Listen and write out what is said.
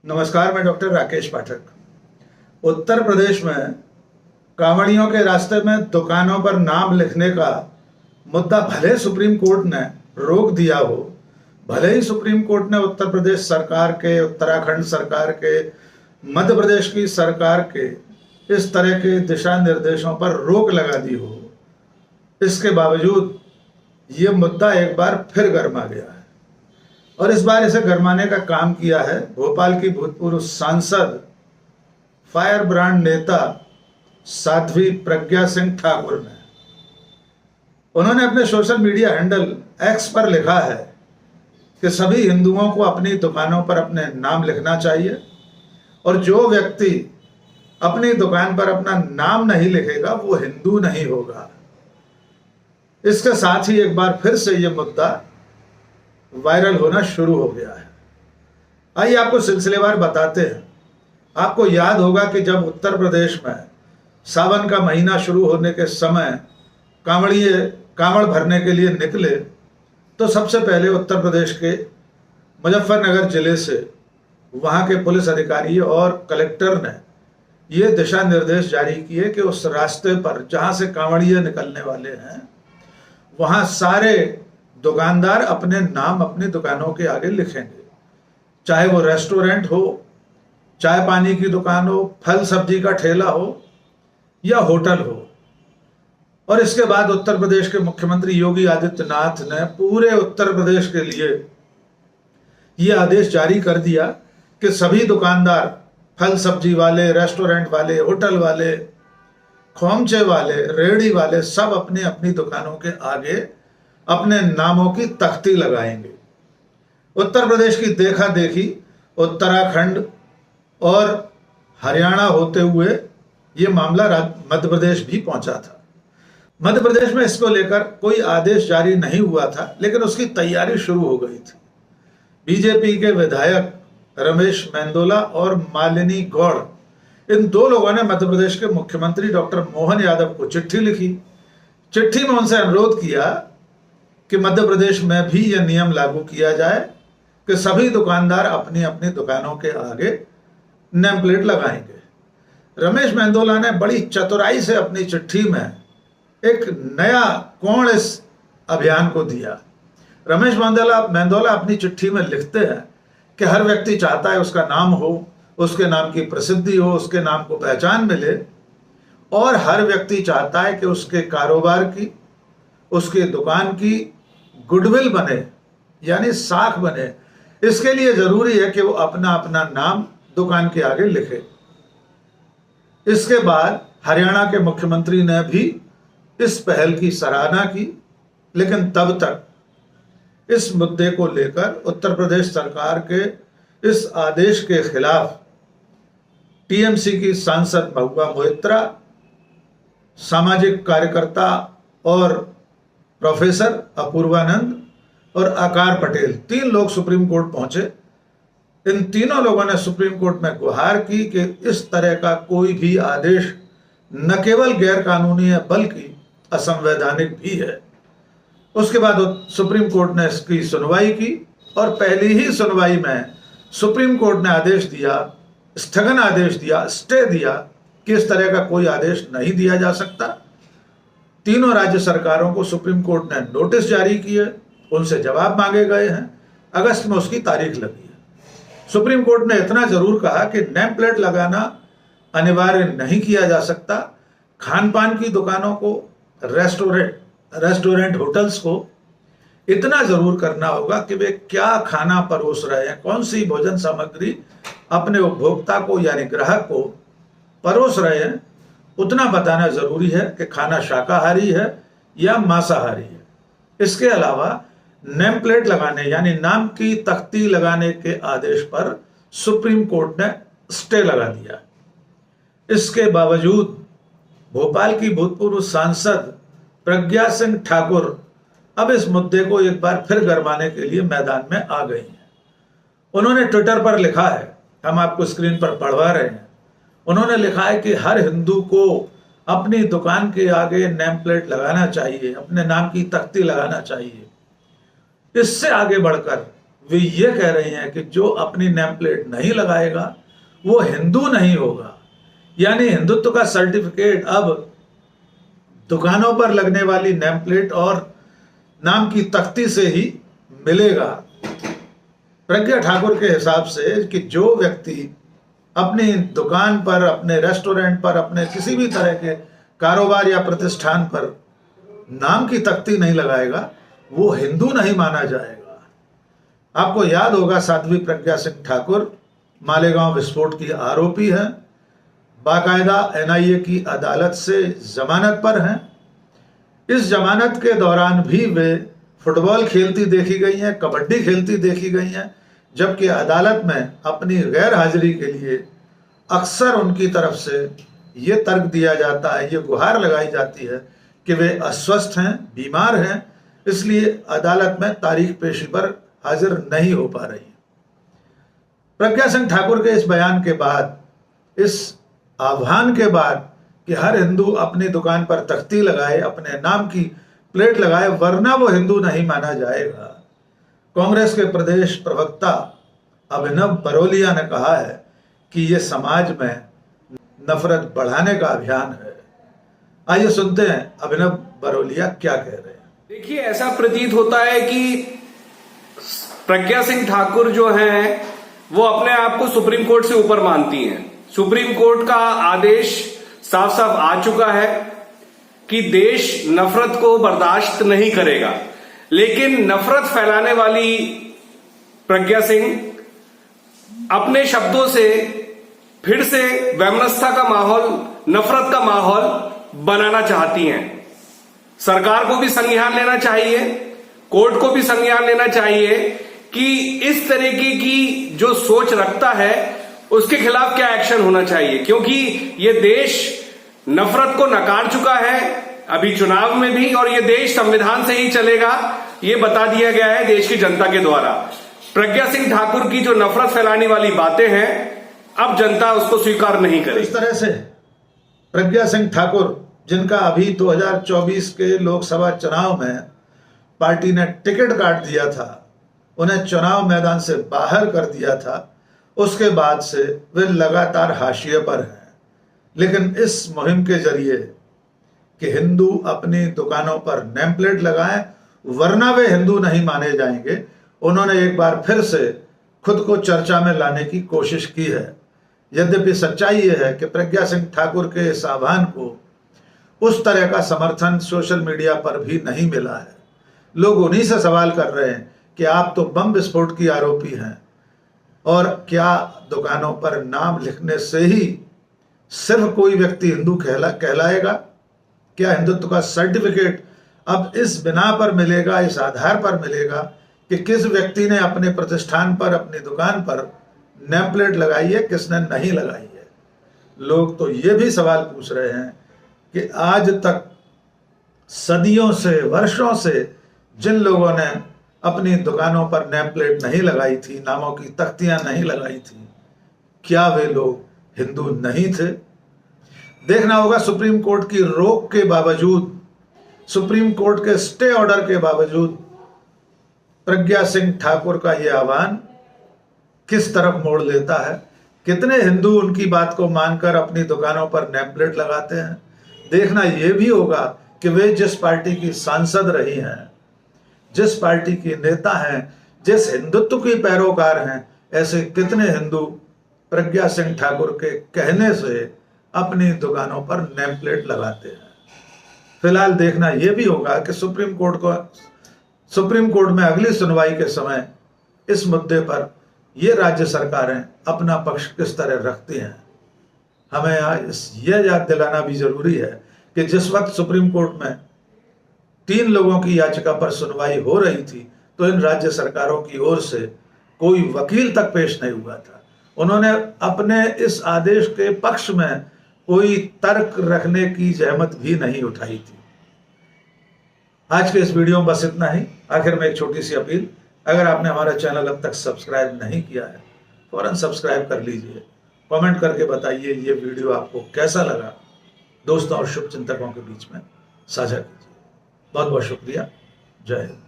नमस्कार, मैं डॉक्टर राकेश पाठक। उत्तर प्रदेश में कांवड़ियों के रास्ते में दुकानों पर नाम लिखने का मुद्दा भले सुप्रीम कोर्ट ने रोक दिया हो, भले ही सुप्रीम कोर्ट ने उत्तर प्रदेश सरकार के, उत्तराखंड सरकार के, मध्य प्रदेश की सरकार के इस तरह के दिशा निर्देशों पर रोक लगा दी हो, इसके बावजूद ये मुद्दा एक बार फिर गर्मा गया है। और इस बार इसे गरमाने का काम किया है भोपाल की भूतपूर्व सांसद, फायर ब्रांड नेता साध्वी प्रज्ञा सिंह ठाकुर ने। उन्होंने अपने सोशल मीडिया हैंडल एक्स पर लिखा है कि सभी हिंदुओं को अपनी दुकानों पर अपने नाम लिखना चाहिए और जो व्यक्ति अपनी दुकान पर अपना नाम नहीं लिखेगा वो हिंदू नहीं होगा। इसके साथ ही एक बार फिर से ये मुद्दा वायरल होना शुरू हो गया है। आइए आपको सिलसिलेवार बताते हैं। आपको याद होगा कि जब उत्तर प्रदेश में सावन का महीना शुरू होने के समय कांवड़िए कांवड़ भरने के लिए निकले तो सबसे पहले उत्तर प्रदेश के मुजफ्फरनगर जिले से वहाँ के पुलिस अधिकारी और कलेक्टर ने ये दिशा निर्देश जारी किए कि उस रास्ते पर जहाँ से कांवड़िए निकलने वाले हैं वहाँ सारे दुकानदार अपने नाम अपनी दुकानों के आगे लिखेंगे, चाहे वो रेस्टोरेंट हो, चाय पानी की दुकान हो, फल सब्जी का ठेला हो या होटल हो। और इसके बाद उत्तर प्रदेश के मुख्यमंत्री योगी आदित्यनाथ ने पूरे उत्तर प्रदेश के लिए ये आदेश जारी कर दिया कि सभी दुकानदार, फल सब्जी वाले, रेस्टोरेंट वाले, होटल वाले, खोमचे वाले, रेहड़ी वाले सब अपनी अपनी दुकानों के आगे अपने नामों की तख्ती लगाएंगे। उत्तर प्रदेश की देखा देखी उत्तराखंड और हरियाणा होते हुए ये मामला मध्य प्रदेश भी पहुंचा था। मध्य प्रदेश में इसको लेकर कोई आदेश जारी नहीं हुआ था, लेकिन उसकी तैयारी शुरू हो गई थी। बीजेपी के विधायक रमेश मेंदोला और मालिनी गौड़, इन दो लोगों ने मध्य प्रदेश के मुख्यमंत्री डॉक्टर मोहन यादव को चिट्ठी लिखी। चिट्ठी में उनसे अनुरोध किया कि मध्य प्रदेश में भी यह नियम लागू किया जाए कि सभी दुकानदार अपनी अपनी दुकानों के आगे नेम प्लेट लगाएंगे। रमेश मेंदोला ने बड़ी चतुराई से अपनी चिट्ठी में एक नया कोण इस अभियान को दिया। रमेश मेंदोला अपनी चिट्ठी में लिखते हैं कि हर व्यक्ति चाहता है उसका नाम हो, उसके नाम की प्रसिद्धि हो, उसके नाम को पहचान मिले, और हर व्यक्ति चाहता है कि उसके कारोबार की, उसके दुकान की गुडविल बने, यानी साख बने। इसके लिए जरूरी है कि वो अपना अपना नाम दुकान के आगे लिखे। इसके बाद हरियाणा के मुख्यमंत्री ने भी इस पहल की सराहना की, लेकिन तब तक इस मुद्दे को लेकर उत्तर प्रदेश सरकार के इस आदेश के खिलाफ टीएमसी की सांसद महुआ मोइत्रा, सामाजिक कार्यकर्ता और प्रोफेसर अपूर्वानंद और आकार पटेल, 3 लोग सुप्रीम कोर्ट पहुंचे। इन तीनों लोगों ने सुप्रीम कोर्ट में गुहार की कि इस तरह का कोई भी आदेश न केवल गैर कानूनी है बल्कि असंवैधानिक भी है। उसके बाद सुप्रीम कोर्ट ने इसकी सुनवाई की और पहली ही सुनवाई में सुप्रीम कोर्ट ने आदेश दिया, स्थगन आदेश दिया, स्टे दिया कि इस तरह का कोई आदेश नहीं दिया जा सकता। तीनों राज्य सरकारों को सुप्रीम कोर्ट ने नोटिस जारी किए, उनसे जवाब मांगे गए हैं। अगस्त में उसकी तारीख लगी है। सुप्रीम कोर्ट ने इतना जरूर कहा कि नेम प्लेट लगाना अनिवार्य नहीं किया जा सकता। खान पान की दुकानों को, रेस्टोरेंट होटल्स को इतना जरूर करना होगा कि वे क्या खाना परोस रहे हैं, कौन सी भोजन सामग्री अपने उपभोक्ता को यानी ग्राहक को परोस रहे हैं, उतना बताना जरूरी है कि खाना शाकाहारी है या मांसाहारी है। इसके अलावा नेम प्लेट लगाने यानी नाम की तख्ती लगाने के आदेश पर सुप्रीम कोर्ट ने स्टे लगा दिया। इसके बावजूद भोपाल की भूतपूर्व सांसद प्रज्ञा सिंह ठाकुर अब इस मुद्दे को एक बार फिर गरमाने के लिए मैदान में आ गई हैं। उन्होंने ट्विटर पर लिखा है, हम आपको स्क्रीन पर पढ़वा रहे हैं। उन्होंने लिखा है कि हर हिंदू को अपनी दुकान के आगे नेम प्लेट लगाना चाहिए, अपने नाम की तख्ती लगाना चाहिए। इससे आगे बढ़कर वे ये कह रही हैं कि जो अपनी नेम प्लेट नहीं लगाएगा वो हिंदू नहीं होगा। यानी हिंदुत्व का सर्टिफिकेट अब दुकानों पर लगने वाली नेम प्लेट और नाम की तख्ती से ही मिलेगा। प्रज्ञा ठाकुर के हिसाब से कि जो व्यक्ति अपनी दुकान पर, अपने रेस्टोरेंट पर, अपने किसी भी तरह के कारोबार या प्रतिष्ठान पर नाम की तख्ती नहीं लगाएगा वो हिंदू नहीं माना जाएगा। आपको याद होगा साध्वी प्रज्ञा सिंह ठाकुर मालेगांव विस्फोट की आरोपी हैं, बाकायदा एनआईए की अदालत से जमानत पर हैं। इस जमानत के दौरान भी वे फुटबॉल खेलती देखी गई हैं, कबड्डी खेलती देखी गई हैं, जबकि अदालत में अपनी गैर हाजिरी के लिए अक्सर उनकी तरफ से ये तर्क दिया जाता है, ये गुहार लगाई जाती है कि वे अस्वस्थ हैं, बीमार हैं, इसलिए अदालत में तारीख पेशी पर हाजिर नहीं हो पा रही। प्रज्ञा सिंह ठाकुर के इस बयान के बाद, इस आह्वान के बाद कि हर हिंदू अपनी दुकान पर तख्ती लगाए, अपने नाम की प्लेट लगाए, वरना वो हिंदू नहीं माना जाएगा, कांग्रेस के प्रदेश प्रवक्ता अभिनव बरोलिया ने कहा है कि ये समाज में नफरत बढ़ाने का अभियान है। आइए सुनते हैं अभिनव बरोलिया क्या कह रहे हैं। देखिए, ऐसा प्रतीत होता है कि प्रज्ञा सिंह ठाकुर जो हैं वो अपने आप को सुप्रीम कोर्ट से ऊपर मानती हैं। सुप्रीम कोर्ट का आदेश साफ साफ आ चुका है कि देश नफरत को बर्दाश्त नहीं करेगा, लेकिन नफरत फैलाने वाली प्रज्ञा सिंह अपने शब्दों से फिर से वैमनस्यता का माहौल, नफरत का माहौल बनाना चाहती हैं। सरकार को भी संज्ञान लेना चाहिए, कोर्ट को भी संज्ञान लेना चाहिए कि इस तरीके की जो सोच रखता है उसके खिलाफ क्या एक्शन होना चाहिए, क्योंकि ये देश नफरत को नकार चुका है अभी चुनाव में भी, और ये देश संविधान से ही चलेगा, ये बता दिया गया है देश की जनता के द्वारा। प्रज्ञा सिंह ठाकुर की जो नफरत फैलाने वाली बातें हैं, अब जनता उसको स्वीकार नहीं करेगी। इस तरह से प्रज्ञा सिंह ठाकुर, जिनका अभी 2024 के लोकसभा चुनाव में पार्टी ने टिकट काट दिया था, उन्हें चुनाव मैदान से बाहर कर दिया था, उसके बाद से वे लगातार हाशिए पर हैं। लेकिन इस मुहिम के जरिए कि हिंदू अपनी दुकानों पर नेम प्लेट लगाएं वरना वे हिंदू नहीं माने जाएंगे, उन्होंने एक बार फिर से खुद को चर्चा में लाने की कोशिश की है। यद्यपि सच्चाई यह है कि प्रज्ञा सिंह ठाकुर के इस आह्वान को उस तरह का समर्थन सोशल मीडिया पर भी नहीं मिला है। लोग उन्हीं से सवाल कर रहे हैं कि आप तो बम विस्फोट की आरोपी हैं, और क्या दुकानों पर नाम लिखने से ही सिर्फ कोई व्यक्ति हिंदू कहलाएगा? क्या हिंदुत्व का सर्टिफिकेट अब इस बिना पर मिलेगा, इस आधार पर मिलेगा कि किस व्यक्ति ने अपने प्रतिष्ठान पर, अपनी दुकान पर नेम प्लेट लगाई है, किसने नहीं लगाई है? लोग तो ये भी सवाल पूछ रहे हैं कि आज तक सदियों से, वर्षों से जिन लोगों ने अपनी दुकानों पर नेम प्लेट नहीं लगाई थी, नामों की तख्तियां नहीं लगाई थी, क्या वे लोग हिंदू नहीं थे? देखना होगा सुप्रीम कोर्ट की रोक के बावजूद, सुप्रीम कोर्ट के स्टे ऑर्डर के बावजूद प्रज्ञा सिंह ठाकुर का यह आह्वान किस तरफ मोड़ लेता है। कितने हिंदू उनकी बात को मानकर अपनी दुकानों पर नेम प्लेट लगाते हैं। देखना यह भी होगा कि वे जिस पार्टी की सांसद रही हैं, जिस पार्टी की नेता हैं, जिस हिंदुत्व की पैरोकार हैं, ऐसे कितने हिंदू प्रज्ञा सिंह ठाकुर के कहने से अपनी दुकानों पर नेम प्लेट लगाते हैं। फिलहाल देखना यह भी होगा कि सुप्रीम कोर्ट में अगली सुनवाई के समय इस मुद्दे पर ये राज्य सरकारें अपना पक्ष किस तरह रखती हैं। हमें यह याद दिलाना भी जरूरी है कि जिस वक्त सुप्रीम कोर्ट में 3 लोगों की याचिका पर सुनवाई हो रही थी, तो इन राज्य सरकारों की ओर से कोई वकील तक पेश नहीं हुआ था। उन्होंने अपने इस आदेश के पक्ष में कोई तर्क रखने की जहमत भी नहीं उठाई थी। आज के इस वीडियो में बस इतना ही। आखिर में एक छोटी सी अपील, अगर आपने हमारा चैनल अब तक सब्सक्राइब नहीं किया है, फौरन सब्सक्राइब कर लीजिए। कमेंट करके बताइए ये वीडियो आपको कैसा लगा, दोस्तों और शुभचिंतकों के बीच में साझा कीजिए। बहुत बहुत शुक्रिया। जय हिंद।